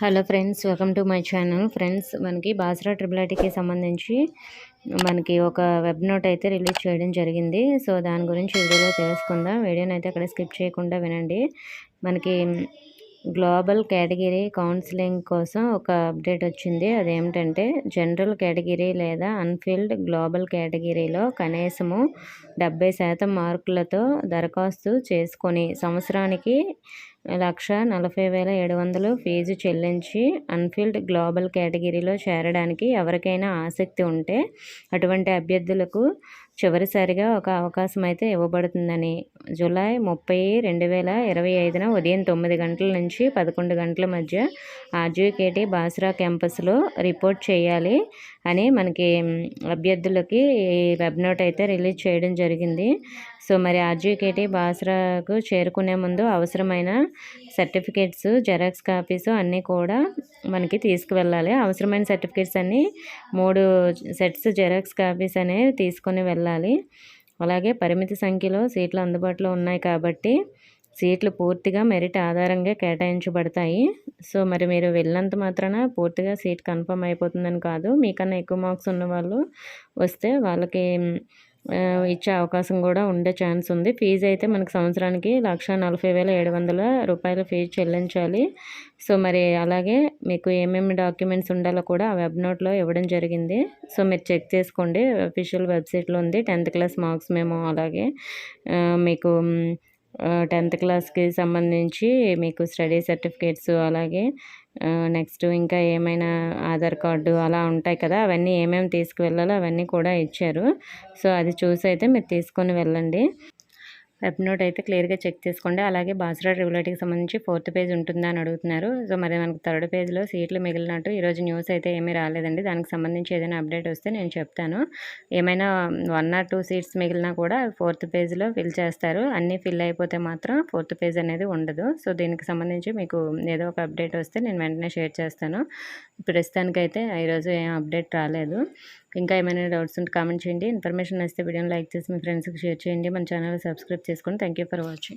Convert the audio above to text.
Hello friends, welcome to my channel. Friends, మనకి Basara triple ఐటీకి సంబంధించి మనకి ఒక వెబ్ నోట్ అయితే రిలీజ్ చేయడం జరిగింది. సో దాని గురించి వీడియోలో తెలుసుకుందాం. వీడియోని అయితే అక్కడ స్కిప్ చేయకుండా వినండి. మనకి గ్లోబల్ కేటగిరీ కౌన్సిలింగ్ కోసం ఒక అప్డేట్ వచ్చింది. అదేమిటంటే జనరల్ కేటగిరీ లేదా అన్ఫీల్డ్ గ్లోబల్ కేటగిరీలో కనీసము 70% మార్కులతో దరఖాస్తు చేసుకొని సంవత్సరానికి 1,40,700 ఫీజు చెల్లించి అన్ఫీల్డ్ గ్లోబల్ కేటగిరీలో చేరడానికి ఎవరికైనా ఆసక్తి ఉంటే అటువంటి అభ్యర్థులకు చివరిసారిగా ఒక అవకాశం అయితే ఇవ్వబడుతుందని జూలై 30, 2025 ఉదయం 9 గంటల నుంచి 11 గంటల మధ్య ఆర్జీకేటీ బాసరా క్యాంపస్లో రిపోర్ట్ చేయాలి అని మనకి అభ్యర్థులకి ఈ వెబ్ నోట్ అయితే రిలీజ్ చేయడం జరిగింది. సో మరి ఆర్జీకేటీ బాసరాకు చేరుకునే ముందు అవసరమైన సర్టిఫికేట్స్, జెరాక్స్ కాపీస్ అన్నీ కూడా మనకి తీసుకువెళ్ళాలి. అవసరమైన సర్టిఫికేట్స్ అన్నీ 3 సెట్స్ జెరాక్స్ కాపీస్ అనేవి తీసుకొని వెళ్ళాలి. అలాగే పరిమిత సంఖ్యలో సీట్లు అందుబాటులో ఉన్నాయి కాబట్టి సీట్లు పూర్తిగా మెరిట్ ఆధారంగా కేటాయించబడతాయి. సో మరి మీరు వెళ్ళినంత మాత్రాన పూర్తిగా సీట్ కన్ఫర్మ్ అయిపోతుందని కాదు. మీకన్నా ఎక్కువ మార్క్స్ ఉన్న వాళ్ళు వస్తే వాళ్ళకి ఇచ్చే అవకాశం కూడా ఉండే ఛాన్స్ ఉంది. ఫీజు అయితే మనకు సంవత్సరానికి 1,40,700 రూపాయల ఫీజు చెల్లించాలి. సో మరి అలాగే మీకు ఏమేమి డాక్యుమెంట్స్ ఉండాలో కూడా ఆ వెబ్ నోట్లో ఇవ్వడం జరిగింది. సో మీరు చెక్ చేసుకోండి, అఫీషియల్ వెబ్సైట్లో ఉంది. 10th క్లాస్ మార్క్స్ మేము, అలాగే మీకు 10th క్లాస్కి సంబంధించి మీకు స్టడీ సర్టిఫికేట్స్, అలాగే నెక్స్ట్ ఇంకా ఏమైనా ఆధార్ కార్డు అలా ఉంటాయి కదా, అవన్నీ ఏమేమి తీసుకువెళ్ళాలో అవన్నీ కూడా ఇచ్చారు. సో అది చూసి అయితే మీరు తీసుకొని వెళ్ళండి. వెబ్ నోట్ అయితే క్లియర్గా చెక్ చేసుకోండి. అలాగే బాసరా ట్రిపుల్ ఐటీకి సంబంధించి 4th పేజ్ ఉంటుందా అని అడుగుతున్నారు. సో మరి మనకు 3rd పేజ్లో సీట్లు మిగిలినట్టు ఈరోజు న్యూస్ అయితే ఏమీ రాలేదండి. దానికి సంబంధించి ఏదైనా అప్డేట్ వస్తే నేను చెప్తాను. ఏమైనా 1 or 2 సీట్స్ మిగిలినా కూడా 4th పేజ్లో ఫిల్ చేస్తారు. అన్నీ ఫిల్ అయిపోతే మాత్రం 4th పేజ్ అనేది ఉండదు. సో దీనికి సంబంధించి మీకు ఏదో ఒక అప్డేట్ వస్తే నేను వెంటనే షేర్ చేస్తాను. ప్రస్తుతానికైతే ఈరోజు ఏం అప్డేట్ రాలేదు. ఇంకా ఏమైనా డౌట్స్ ఉంటే కామెంట్ చేయండి. ఇన్ఫర్మేషన్ నచ్చితే వీడియోని లైక్ చేసి మీ ఫ్రెండ్స్కి షేర్ చేయండి. మన ఛానల్ సబ్స్క్రైబ్ చేసుకోండి. Thank you for watching.